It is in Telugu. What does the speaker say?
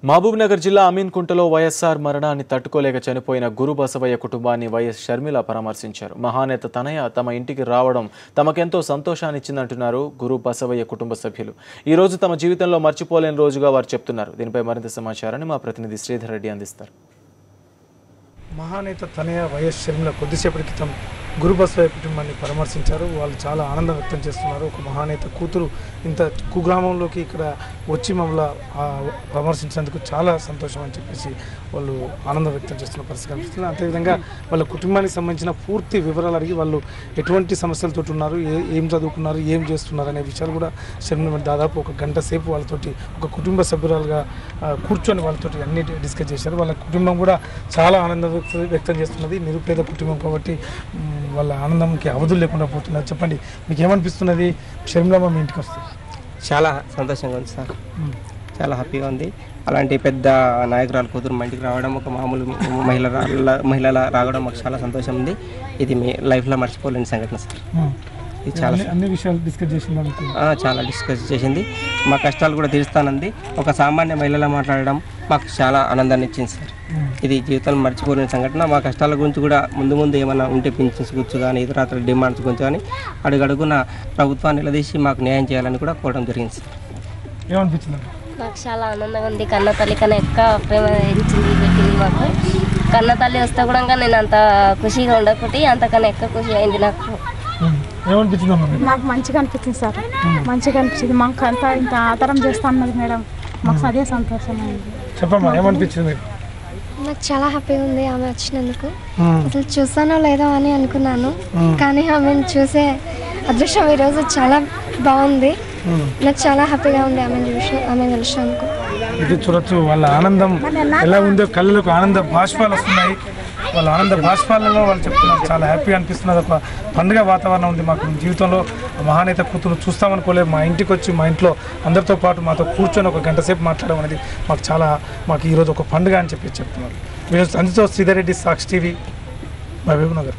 మహబూబ్నగర్ జిల్లా అమీన్కుంటలో వైఎస్ఆర్ మరణాన్ని తట్టుకోలేక చనిపోయిన గురు బసవయ్య కుటుంబాన్ని వైఎస్ షర్మిల పరామర్శించారు. మహానేత తనయ తమ ఇంటికి రావడం తమకెంతో సంతోషాన్నిచ్చిందంటున్నారు గురు బసవయ్య కుటుంబ సభ్యులు. ఈ రోజు తమ జీవితంలో మర్చిపోలేని రోజుగా వారు చెప్తున్నారు. దీనిపై మరింత సమాచారాన్ని మా ప్రతినిధి శ్రీధర్ రెడ్డి అందిస్తారు. మహానేత తనయ వైఎస్ షర్మిల కొద్దిసేపటి క్రితం గురు బసవయ్య కుటుంబాన్ని పరామర్శించారు. వాళ్ళు చాలా ఆనందం వ్యక్తం చేస్తున్నారు. ఒక మహానేత కూతురు ఇంత కుగ్రామంలోకి ఇక్కడ వచ్చి మమ్మల్ని పరామర్శించినందుకు చాలా సంతోషం అని చెప్పేసి వాళ్ళు ఆనందం వ్యక్తం చేస్తున్న పరిస్థితి కనిపిస్తుంది. అంతేవిధంగా వాళ్ళ కుటుంబానికి సంబంధించిన పూర్తి వివరాలు అడిగి వాళ్ళు ఎటువంటి సమస్యలతో ఉన్నారు, ఏం చదువుకున్నారు, ఏం చేస్తున్నారు అనే విషయాలు కూడా షర్మిల దాదాపు ఒక గంట సేపు వాళ్ళతోటి ఒక కుటుంబ సభ్యురాలుగా కూర్చొని వాళ్ళతోటి అన్ని డిస్కస్ చేశారు. వాళ్ళ కుటుంబం కూడా చాలా ఆనందం వ్యక్తం చేస్తున్నది. నిరుపేద కుటుంబం కాబట్టి వాళ్ళ ఆనందంకి అవధులు లేకుండా పోతున్నారు. చెప్పండి, మీకు ఏమనిపిస్తున్నది? షర్మిలమ్మ మీ ఇంటికి వస్తుంది చాలా సంతోషంగా ఉంది సార్, చాలా హ్యాపీగా ఉంది. అలాంటి పెద్ద నాయకురాలు కూతురు మా ఇంటికి రావడం, ఒక మామూలు మహిళల రావడం మాకు చాలా సంతోషం ఉంది. ఇది మీ లైఫ్లో మర్చిపోలేని సంఘటన సార్. ఇది చాలా అన్ని విషయాలు డిస్కస్ చేసింది, చాలా డిస్కస్ చేసింది. మా కష్టాలు కూడా తీరుస్తానంది. ఒక సామాన్య మహిళలా మాట్లాడడం మాకు చాలా ఆనందాన్ని ఇచ్చింది సార్. ఇది జీవితంలో మర్చిపోలేని సంఘటన. మా కష్టాల గురించి కూడా ముందు ఏమైనా ఉంటే పింఛన్స్ గురించి కానీ ఇతర డిమాండ్స్ గురించి కానీ అడుగడుగున ప్రభుత్వాన్ని నిలదీసి మాకు న్యాయం చేయాలని కూడా కోరడం జరిగింది సార్. ఏమనిపించింది? నాకు చాలా ఆనందంగా ఉంది. కన్న తల్లి కన్నా ఎక్కువ ప్రేమ ఇచ్చింది పెట్టింది మాకు. కన్న తల్లి వస్తే కూడా నేను అంత ఖుషిగా ఉండకపోతే అంతకన్నా ఎక్కువ ఖుషి అయింది నాకు. నాకు మంచిగా అనిపించింది సార్, మంచిగా అనిపించింది. మాకు అంతా ఇంత ఆధారం చేస్తా అన్నది మేడం, మాకు అదే సంతోషం అయింది. చెప్పమ్మా, ఏమనిపించింది? నాకు చాలా హ్యాపీగా ఉంది ఆమె వచ్చినందుకు. అసలు చూసానో లేదో అని అనుకున్నాను, కానీ ఆమెను చూసే అదృష్టం ఈరోజు చాలా బాగుంది. నాకు చాలా హ్యాపీగా ఉంది ఆమె కలిసినందుకు. ఇది చూడొచ్చు వాళ్ళ ఆనందం ఎలా ఉందో, కళ్ళకు ఆనంద బాష్పాలు వస్తున్నాయి. వాళ్ళ ఆనంద బాష్పాలలో వాళ్ళు చెప్తున్నారు చాలా హ్యాపీ అనిపిస్తున్నది. ఒక పండుగ వాతావరణం ఉంది. మాకు జీవితంలో మహానేత కూతురు చూస్తామనుకోలేదు. మా ఇంటికి వచ్చి మా ఇంట్లో అందరితో పాటు మాతో కూర్చొని ఒక గంట సేపు మాట్లాడడం అనేది మాకు ఈరోజు ఒక పండుగ అని చెప్పి చెప్తున్నారు. వీళ్ళు అందితో శ్రీధర్ రెడ్డి, సాక్షి టీవీ, మహబూబ్నగర్.